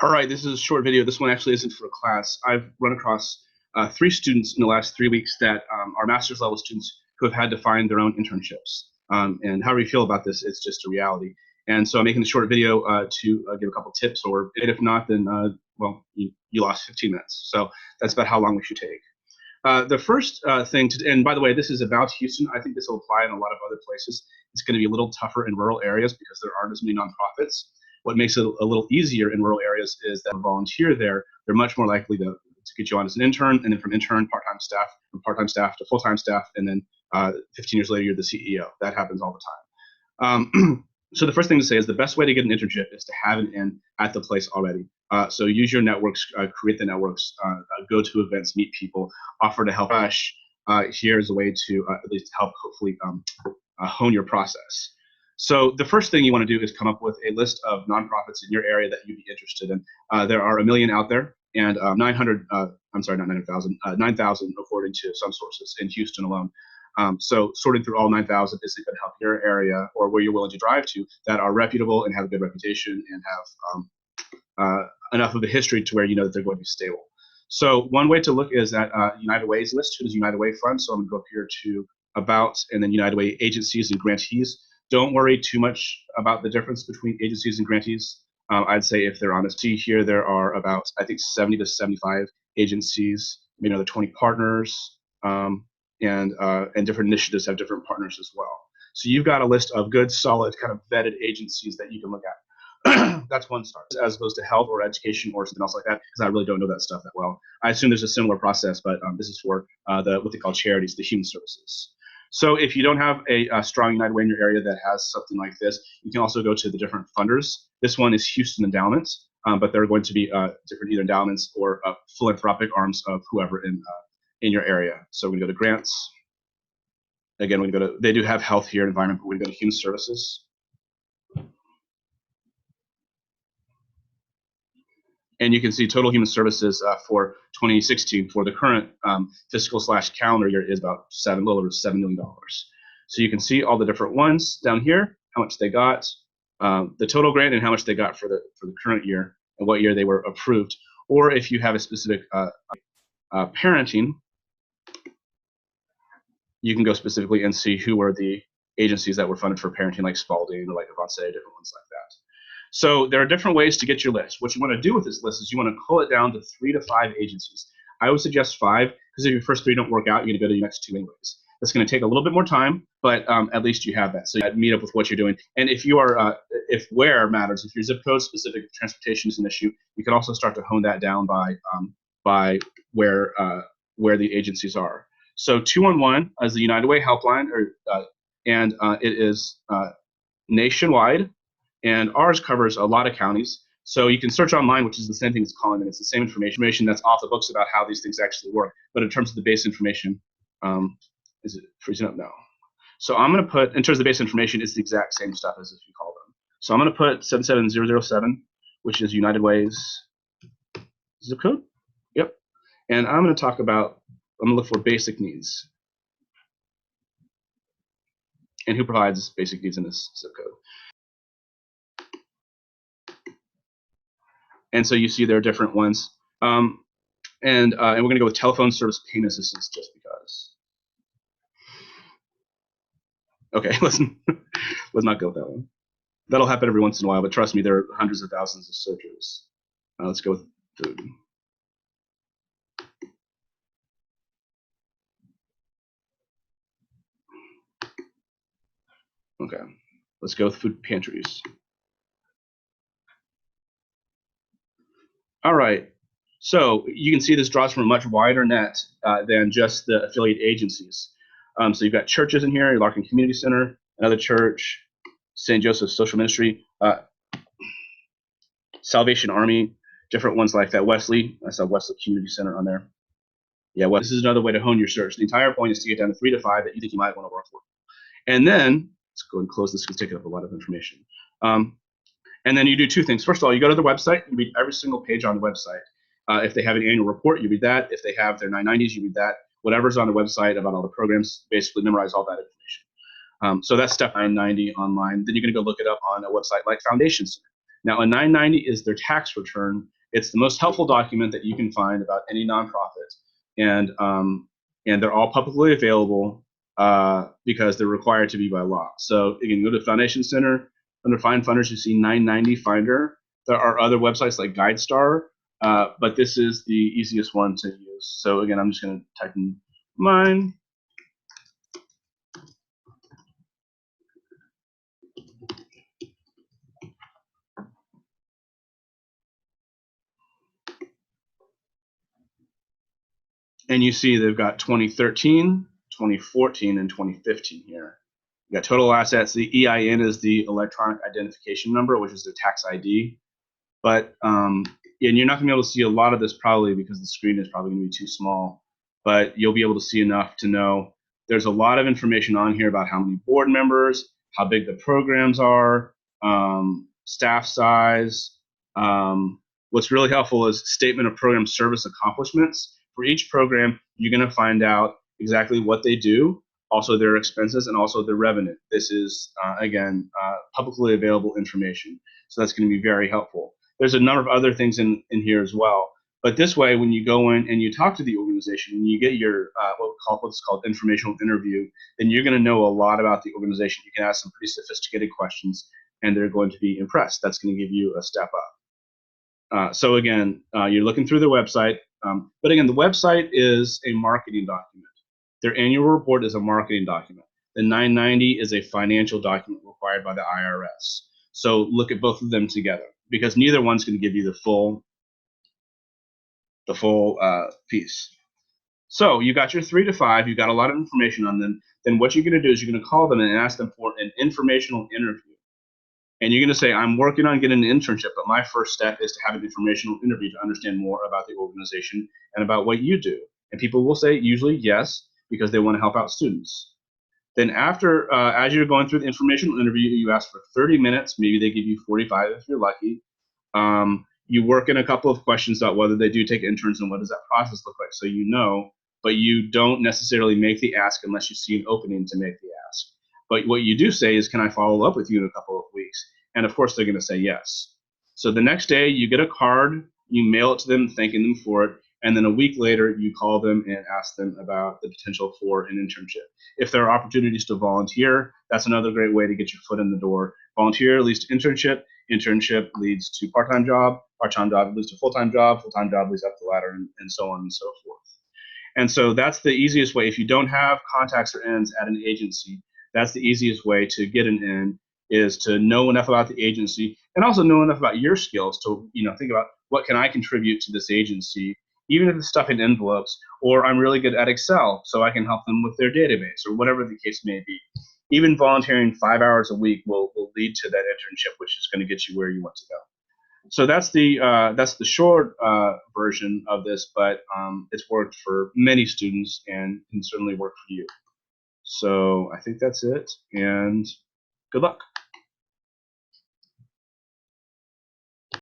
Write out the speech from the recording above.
All right, this is a short video. This one actually isn't for a class. I've run across 3 students in the last 3 weeks that are master's level students who have had to find their own internships. And however you feel about this, it's just a reality. And so I'm making a short video to give a couple tips, or if not, then, well, you lost 15 minutes. So that's about how long we should take. The first thing and by the way, this is about Houston. I think this will apply in a lot of other places. It's going to be a little tougher in rural areas because there aren't as many nonprofits. What makes it a little easier in rural areas is that volunteer there, they're much more likely to get you on as an intern, and then from intern, part-time staff, from part-time staff to full-time staff, and then 15 years later, you're the CEO. That happens all the time. So the first thing to say is the best way to get an internship is to have an in at the place already. So use your networks, create the networks, go to events, meet people, offer to help. Here's a way to at least help hopefully hone your process. So the first thing you want to do is come up with a list of nonprofits in your area that you'd be interested in. There are 1 million out there, and 900, I'm sorry, not 900,000, 9,000 according to some sources in Houston alone. So sorting through all 9,000 isn't going to help your area or where you're willing to drive to that are reputable and have a good reputation and have enough of a history to where you know that they're going to be stable. So one way to look is at United Way's list. Who does United Way fund? So I'm going to go up here to About, and then United Way agencies and grantees. Don't worry too much about the difference between agencies and grantees. I'd say if they're honest, see here there are about, I think, 70 to 75 agencies, maybe another 20 partners, and different initiatives have different partners as well. So you've got a list of good, solid, kind of vetted agencies that you can look at. That's one start, as opposed to health or education or something else like that, because I really don't know that stuff that well. I assume there's a similar process, but this is for what they call charities, the human services. So if you don't have a strong United Way in your area that has something like this, you can also go to the different funders. This one is Houston Endowments, but there are going to be different either endowments or philanthropic arms of whoever in your area. So we're going to go to grants. Again, we go to, they do have health here, environment, but we're going to go to human services. And you can see total human services for 2016 for the current fiscal/calendar year is about a little over $7 million. So you can see all the different ones down here, how much they got, the total grant, and how much they got for the current year and what year they were approved. Or if you have a specific parenting, you can go specifically and see who were the agencies that were funded for parenting, like Spalding or like Avance, different ones like that. So there are different ways to get your list. What you want to do with this list is you want to cull it down to 3 to 5 agencies. I would suggest 5, because if your first 3 don't work out, you're going to go to your next 2 anyways. That's going to take a little bit more time, but at least you have that. So you meet up with what you're doing. And if you are, if where matters, if your zip code specific transportation is an issue, you can also start to hone that down by where the agencies are. So 211 is the United Way helpline, and it is nationwide. And ours covers a lot of counties. So you can search online, which is the same thing as calling, and it's the same information that's off the books about how these things actually work. But in terms of the base information, is it freezing up? No. So I'm going to put, in terms of the base information, it's the exact same stuff as if you call them. So I'm going to put 77007, which is United Way's zip code. Yep. And I'm going to talk about, I'm going to look for basic needs. And who provides basic needs in this zip code. And so you see there are different ones. And we're going to go with telephone service payment assistance just because. Okay, let's not go with that one. That'll happen every once in a while, but trust me, there are hundreds of thousands of searches. Let's go with food. Okay, let's go with food pantries. All right, so you can see this draws from a much wider net than just the affiliate agencies. So you've got churches in here, Larkin Community Center, another church, St. Joseph's Social Ministry, Salvation Army, different ones like that. Wesley, I saw Wesley Community Center on there. Yeah, well, this is another way to hone your search. The entire point is to get down to 3 to 5 that you think you might want to work for. And then, let's go and close this because it's taking up a lot of information. And then you do 2 things. First of all, you go to their website, you read every single page on the website. If they have an annual report, you read that. If they have their 990s, you read that. Whatever's on the website about all the programs, basically memorize all that information. So that's step 990 online. Then you're going to go look it up on a website like Foundation Center. Now, a 990 is their tax return. It's the most helpful document that you can find about any nonprofit, and they're all publicly available because they're required to be by law. So again, go to Foundation Center under Find Funders. You see 990 Finder. There are other websites like GuideStar, but this is the easiest one to use. So again, I'm just going to type in mine. And you see they've got 2013, 2014, and 2015 here. You got total assets. The EIN is the electronic identification number, which is the tax ID. But and you're not going to be able to see a lot of this probably because the screen is probably going to be too small. But you'll be able to see enough to know there's a lot of information on here about how many board members, how big the programs are, staff size. What's really helpful is statement of program service accomplishments. For each program, you're going to find out exactly what they do, also their expenses, and also their revenue. This is, again, publicly available information. So that's going to be very helpful. There's a number of other things in here as well. But this way, when you go in and you talk to the organization and you get your what's called informational interview, then you're going to know a lot about the organization. You can ask some pretty sophisticated questions, and they're going to be impressed. That's going to give you a step up. So again, you're looking through their website. But again, the website is a marketing document. Their annual report is a marketing document. The 990 is a financial document required by the IRS. So look at both of them together because neither one's going to give you the full piece. So you got your 3 to 5. You got a lot of information on them. Then what you're going to do is you're going to call them and ask them for an informational interview. And you're going to say, I'm working on getting an internship, but my first step is to have an informational interview to understand more about the organization and about what you do. And people will say usually yes, because they want to help out students. Then after, as you're going through the informational interview, you ask for 30 minutes. Maybe they give you 45 if you're lucky. You work in a couple of questions about whether they do take interns and what does that process look like, so you know, but you don't necessarily make the ask unless you see an opening to make the ask. But what you do say is, can I follow up with you in a couple of weeks? And of course, they're going to say yes. So the next day, you get a card, you mail it to them, thanking them for it, and then a week later, you call them and ask them about the potential for an internship. If there are opportunities to volunteer, that's another great way to get your foot in the door. Volunteer leads to internship. Internship leads to part-time job. Part-time job leads to full-time job. Full-time job leads up the ladder, and so on and so forth. And so that's the easiest way. If you don't have contacts or ends at an agency, that's the easiest way to get an in, is to know enough about the agency and also know enough about your skills to think about what can I contribute to this agency, even if it's stuff in envelopes, or I'm really good at Excel, so I can help them with their database, or whatever the case may be. Even volunteering 5 hours a week will lead to that internship, which is going to get you where you want to go. So that's the short version of this, but it's worked for many students and can certainly work for you. So I think that's it, and good luck.